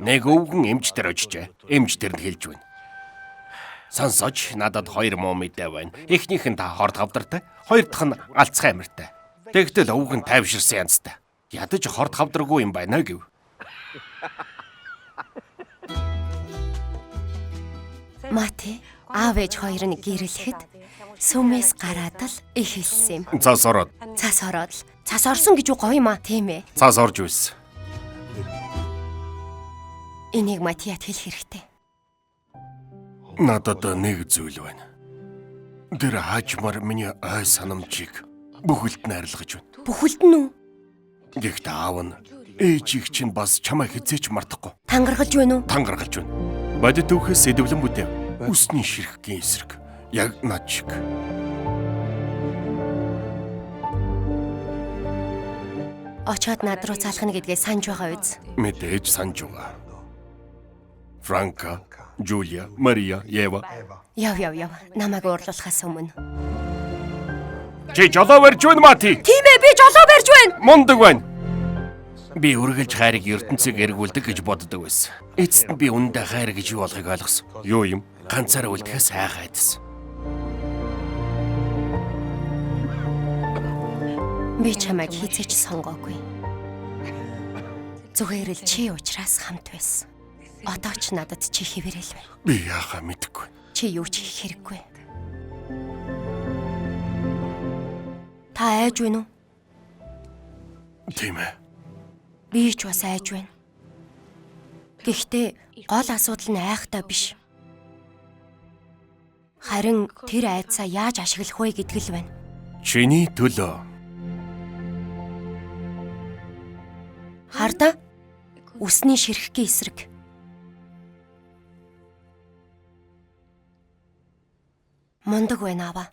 Нэг өвгөн эмчтэр очжээ. Эмчтэр нь хэлж байна. Сонсож надад 2 муу мэдээ байна. Эхнийх нь та хорд хавдартай, хоёр дахь нь Альцгеймертай. Тэгтэл өвгөн тайвширсан янзтай. Ядаж хорд хавдаргүй юм байна гэв. Мати, аав ээж хоёр нь гэрлэхэд сүмээс гараад л эхэлсэн юм. Цаас ороод. Цас ороод л. Цас орсон гэж гоё юм аа, тийм ээ. Цаас орж байсан. Энийг Матиад хэлэх хэрэгтэй. Надад нэг зүйл байна. Тэр хаажмаар миний ой санамжийг бүхэлд нь арилгаж байна. Бүхэлд нь үү? Гэхдээ аав нь ээжийг чинь бас чамайг хизээч мартахгүй. Тангаргалж байна уу? Тангаргалж байна. Бодит түүхээс сэдвлэн бүтэв. Үсний ширхгийн эсрэг. Яг над шиг. Очоод над руу залхна гэдгээ санаж байгаа үз. Мэдээж санаж байгаа. Франка, Жулия, Мария, Ева. Яв. Намайг уурлуулахаас өмнө. Чи жолоо барьж байна Мати. Тийм ээ, би жолоо барьж байна. Мундаг байна. Би үргэлж хайрыг ертөнцийг эргүүлдэг гэж боддог байсан. Эцэст нь би үнэндээ хайр гэж юу болохыг ойлгосон. Юу юм? Ганцаараа үлдэхээс хайхайдсан. Би чамайг хизээч сонгоогүй. Зүгээр л чи учраас хамт байсан. Одоо ч надад чи хэвээрэл байна. Би яахаа мэдэхгүй. Чи юу ч хийх хэрэггүй. Та айж байна уу? Тийм ээ. Би ч бас айж байна. Гэхдээ гол асуудал нь айхтаа биш. Харин тэр айдсаа яаж ашиглах вэ гэдэг л байна. Чиний төлөө. Хардаа? Үсний ширхгийн эсрэг. Мундаг байна аваа.